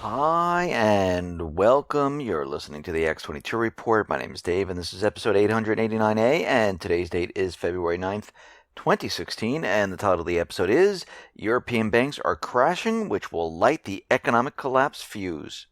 Hi and welcome. You're listening to the X22 Report. My name is Dave and this is episode 889A and today's date is February 9th, 2016, and the title of the episode is European Banks Are Crashing, Which Will Light the Economic Collapse Fuse.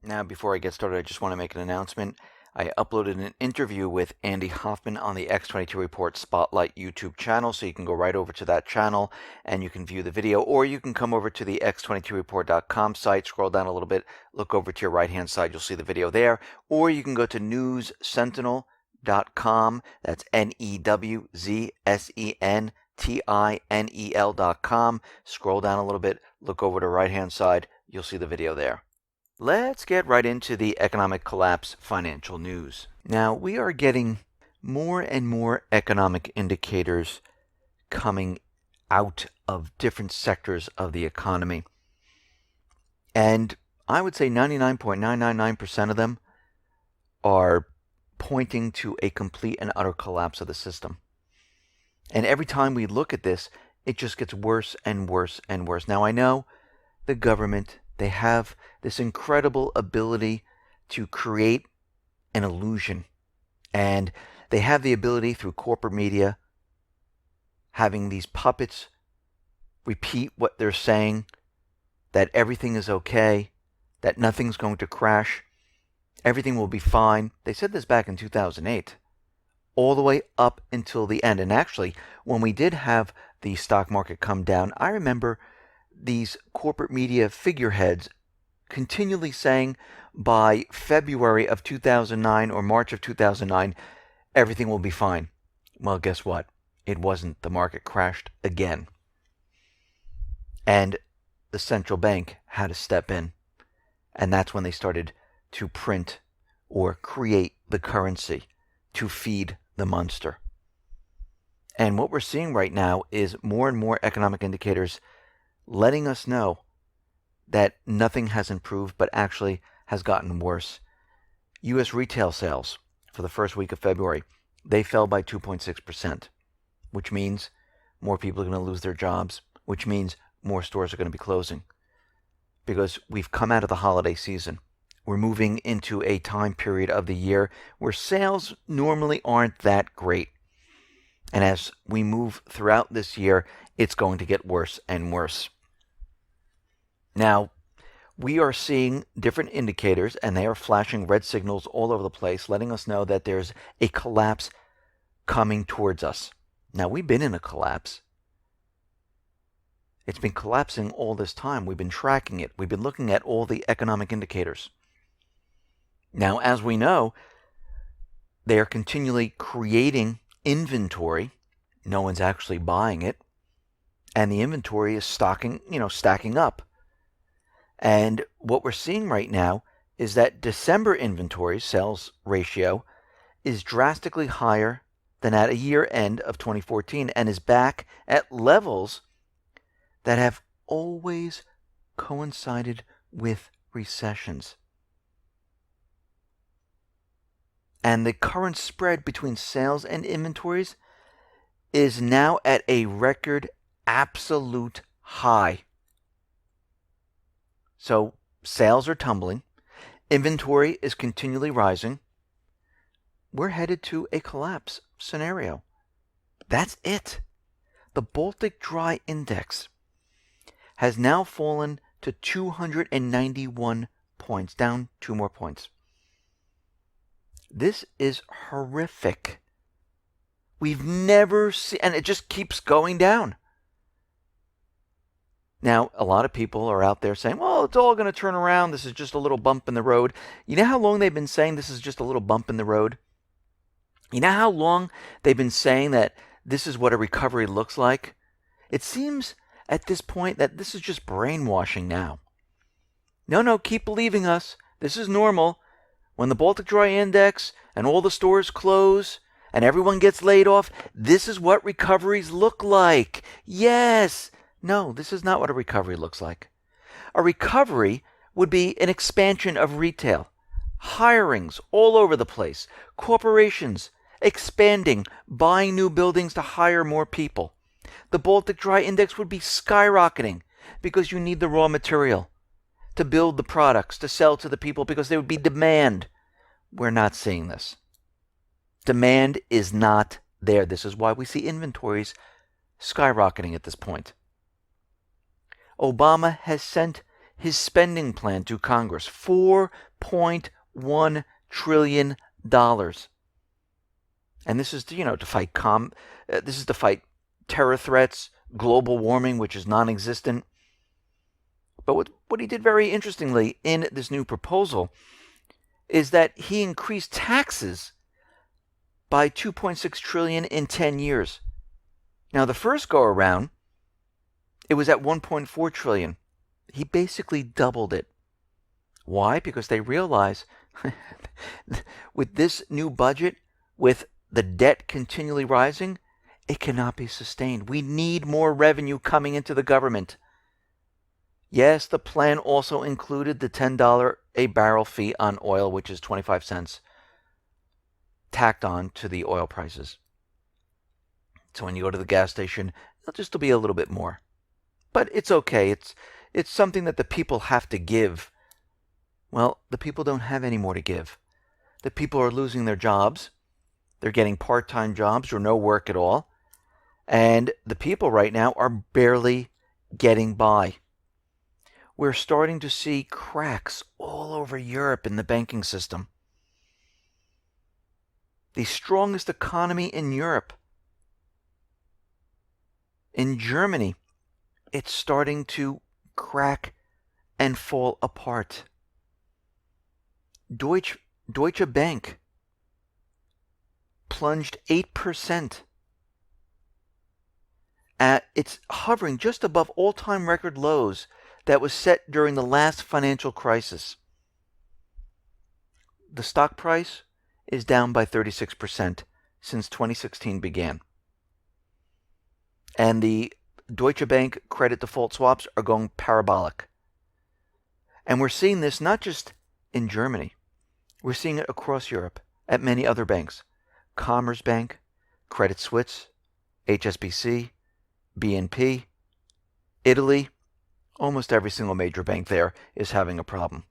Now, before I get started, I just want to make an announcement. I uploaded an interview with Andy Hoffman on the X22 Report Spotlight YouTube channel, so you can go right over to that channel and you can view the video, or you can come over to the x22report.com site, scroll down a little bit, look over to your right-hand side, you'll see the video there, or you can go to newssentinel.com, that's newssentinel.com, scroll down a little bit, look over to the right-hand side, you'll see the video there. Let's get right into the economic collapse financial news. Now, we are getting more and more economic indicators coming out of different sectors of the economy. And I would say 99.999% of them are pointing to a complete and utter collapse of the system. And every time we look at this, it just gets worse and worse and worse. Now, I know the government, they have this incredible ability to create an illusion. And they have the ability through corporate media, having these puppets repeat what they're saying, that everything is okay, that nothing's going to crash, everything will be fine. They said this back in 2008, all the way up until the end. And actually, when we did have the stock market come down, I remember these corporate media figureheads continually saying by February of 2009 or March of 2009, everything will be fine. Well, guess what? It wasn't. The market crashed again. And the central bank had to step in. And that's when they started to print or create the currency to feed the monster. And what we're seeing right now is more and more economic indicators letting us know that nothing has improved, but actually has gotten worse. U.S. retail sales for the first week of February, they fell by 2.6%, which means more people are going to lose their jobs, which means more stores are going to be closing. Because we've come out of the holiday season. We're moving into a time period of the year where sales normally aren't that great. And as we move throughout this year, it's going to get worse and worse. Now, we are seeing different indicators, and they are flashing red signals all over the place, letting us know that there's a collapse coming towards us. Now, we've been in a collapse. It's been collapsing all this time. We've been tracking it. We've been looking at all the economic indicators. Now, as we know, they are continually creating inventory. No one's actually buying it. And the inventory is stacking up. And what we're seeing right now is that December inventory sales ratio is drastically higher than at a year end of 2014 and is back at levels that have always coincided with recessions. And the current spread between sales and inventories is now at a record absolute high. So sales are tumbling. Inventory is continually rising. We're headed to a collapse scenario. That's it. The Baltic Dry Index has now fallen to 291 points, down 2 more points. This is horrific. We've never seen, and it just keeps going down. Now, a lot of people are out there saying, well, it's all going to turn around. This is just a little bump in the road. You know how long they've been saying this is just a little bump in the road? You know how long they've been saying that this is what a recovery looks like? It seems at this point that this is just brainwashing now. No, keep believing us. This is normal. When the Baltic Dry Index and all the stores close and everyone gets laid off, this is what recoveries look like. Yes. No, this is not what a recovery looks like. A recovery would be an expansion of retail, hirings all over the place, corporations expanding, buying new buildings to hire more people. The Baltic Dry Index would be skyrocketing because you need the raw material to build the products, to sell to the people because there would be demand. We're not seeing this. Demand is not there. This is why we see inventories skyrocketing at this point. Obama has sent his spending plan to Congress, $4.1 trillion. And this is to fight to fight terror threats, global warming, which is non-existent. But what he did very interestingly in this new proposal is that he increased taxes by $2.6 trillion in 10 years. Now, the first go around, it was at $1.4 trillion. He basically doubled it. Why? Because they realize with this new budget, with the debt continually rising, it cannot be sustained. We need more revenue coming into the government. Yes, the plan also included the $10 a barrel fee on oil, which is 25 cents, tacked on to the oil prices. So when you go to the gas station, it'll just be a little bit more. But it's okay. It's something that the people have to give. Well, the people don't have any more to give. The people are losing their jobs. They're getting part-time jobs or no work at all. And the people right now are barely getting by. We're starting to see cracks all over Europe in the banking system. The strongest economy in Europe, in Germany, it's starting to crack and fall apart. Deutsche Bank plunged 8%. It's hovering just above all-time record lows that was set during the last financial crisis. The stock price is down by 36% since 2016 began. And the Deutsche Bank credit default swaps are going parabolic. And we're seeing this not just in Germany. We're seeing it across Europe at many other banks. Commerzbank, Credit Suisse, HSBC, BNP, Italy. Almost every single major bank there is having a problem.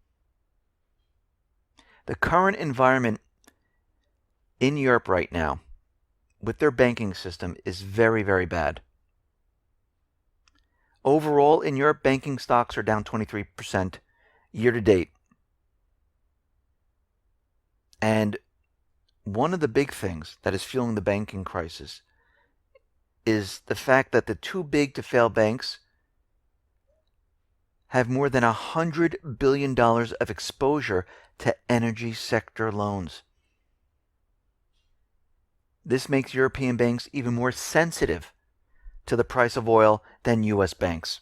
The current environment in Europe right now with their banking system is very, very bad. Overall, in Europe, banking stocks are down 23% year to date. And one of the big things that is fueling the banking crisis is the fact that the too big to fail banks have more than $100 billion of exposure to energy sector loans. This makes European banks even more sensitive to the price of oil than U.S. banks.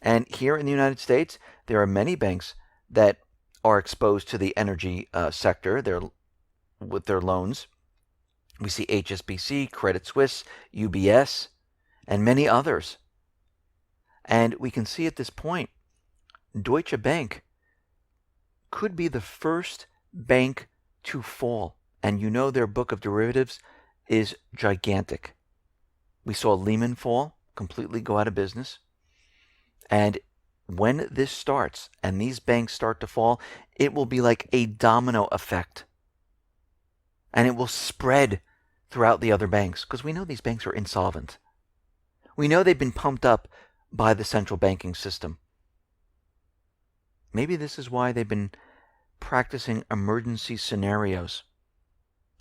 And here in the United States, there are many banks that are exposed to the energy sector with their loans. We see HSBC, Credit Suisse, UBS, and many others. And we can see at this point, Deutsche Bank could be the first bank to fall. And you know their book of derivatives is gigantic. We saw Lehman fall, completely go out of business. And when this starts and these banks start to fall, it will be like a domino effect. And it will spread throughout the other banks because we know these banks are insolvent. We know they've been pumped up by the central banking system. Maybe this is why they've been practicing emergency scenarios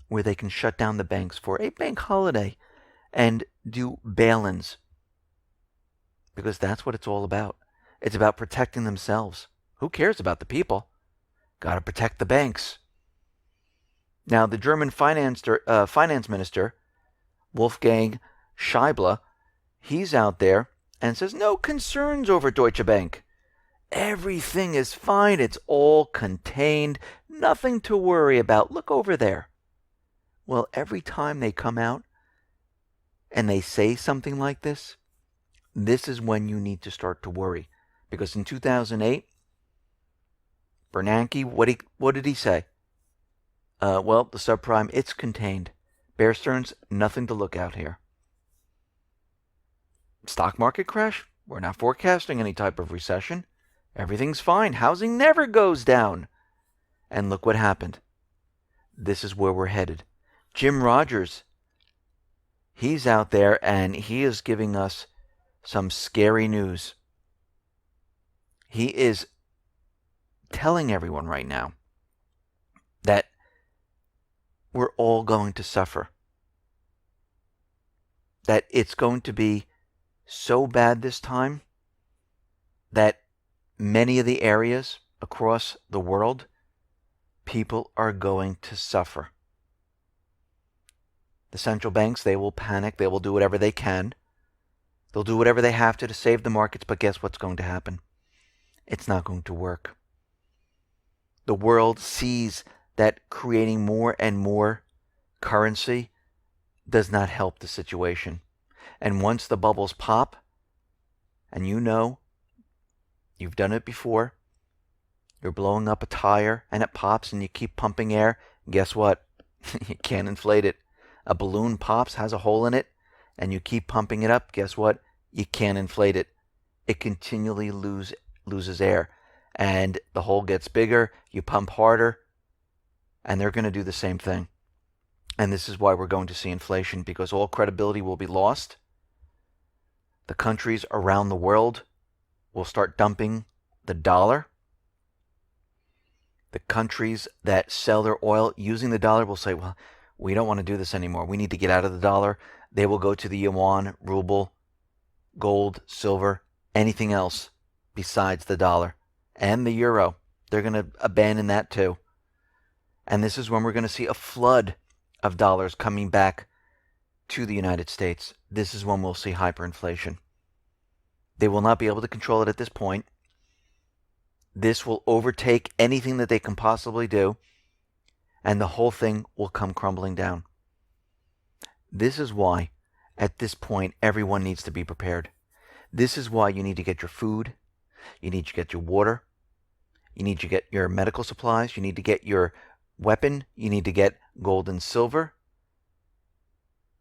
where they can shut down the banks for a bank holiday and do bail-ins. Because that's what it's all about. It's about protecting themselves. Who cares about the people? Got to protect the banks. Now, the German finance minister, Wolfgang Schäuble, he's out there and says, no concerns over Deutsche Bank. Everything is fine. It's all contained. Nothing to worry about. Look over there. Well, every time they come out and they say something like this is when you need to start to worry. Because in 2008, Bernanke, what did he say? Well, the subprime, it's contained. Bear Stearns, nothing to look out here. Stock market crash? We're not forecasting any type of recession. Everything's fine. Housing never goes down. And look what happened. This is where we're headed. Jim Rogers, he's out there and he is giving us some scary news. He is telling everyone right now that we're all going to suffer. That it's going to be so bad this time that many of the areas across the world, people are going to suffer. The central banks, they will panic. They will do whatever they can. They'll do whatever they have to save the markets, but guess what's going to happen? It's not going to work. The world sees that creating more and more currency does not help the situation. And once the bubbles pop, and you know, you've done it before, you're blowing up a tire and it pops and you keep pumping air, guess what? You can't inflate it. A balloon pops, has a hole in it, and you keep pumping it up, guess what? You can't inflate it. It continually loses air. And the hole gets bigger, you pump harder, and they're going to do the same thing. And this is why we're going to see inflation, because all credibility will be lost. The countries around the world will start dumping the dollar. The countries that sell their oil using the dollar will say, well, we don't want to do this anymore. We need to get out of the dollar. They will go to the yuan, ruble, gold, silver, anything else besides the dollar. And the euro. They're going to abandon that too. And this is when we're going to see a flood of dollars coming back to the United States. This is when we'll see hyperinflation. They will not be able to control it at this point. This will overtake anything that they can possibly do, and the whole thing will come crumbling down. This is why, at this point, everyone needs to be prepared. This is why you need to get your food, you need to get your water, you need to get your medical supplies, you need to get your weapon, you need to get gold and silver,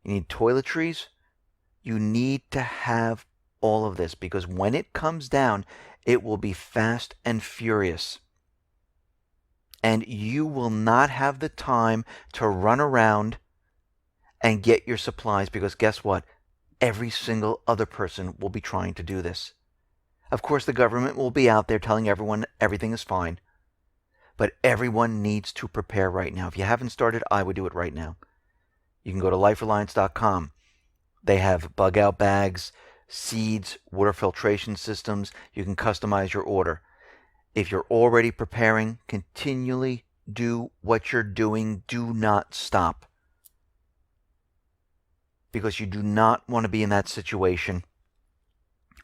you need toiletries, you need to have all of this, because when it comes down, it will be fast and furious. And you will not have the time to run around and get your supplies, because guess what? Every single other person will be trying to do this. Of course, the government will be out there telling everyone everything is fine. But everyone needs to prepare right now. If you haven't started, I would do it right now. You can go to lifereliance.com. They have bug out bags, seeds, water filtration systems. You can customize your order. If you're already preparing, continually do what you're doing. Do not stop. Because you do not want to be in that situation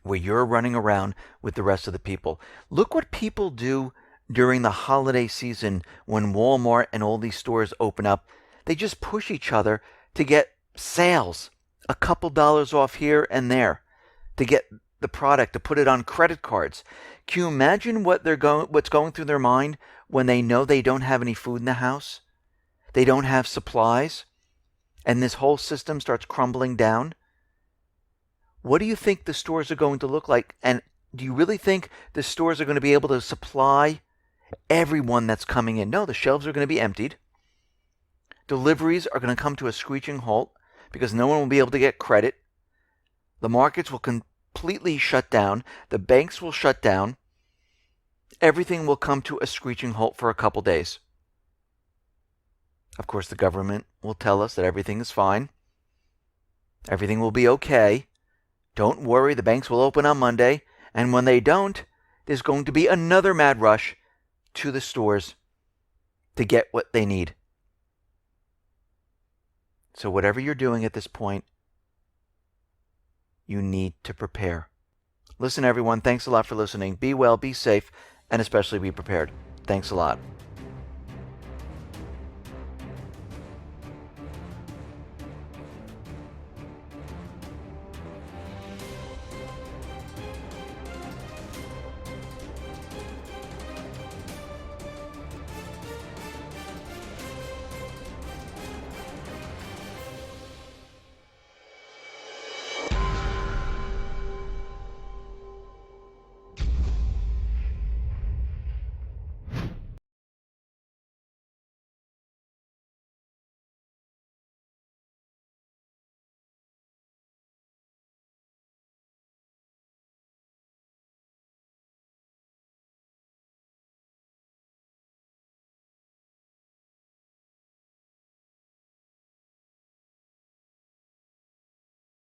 where you're running around with the rest of the people. Look what people do during the holiday season when Walmart and all these stores open up. They just push each other to get sales, a couple dollars off here and there, to get the product, to put it on credit cards. Can you imagine what's going through their mind when they know they don't have any food in the house? They don't have supplies, and this whole system starts crumbling down? What do you think the stores are going to look like? And do you really think the stores are going to be able to supply everyone that's coming in? No, the shelves are going to be emptied. Deliveries are going to come to a screeching halt because no one will be able to get credit. The markets will completely shut down. The banks will shut down. Everything will come to a screeching halt for a couple days. Of course, the government will tell us that everything is fine. Everything will be okay. Don't worry, the banks will open on Monday. And when they don't, there's going to be another mad rush to the stores to get what they need. So whatever you're doing at this point, you need to prepare. Listen, everyone, thanks a lot for listening. Be well, be safe, and especially be prepared. Thanks a lot.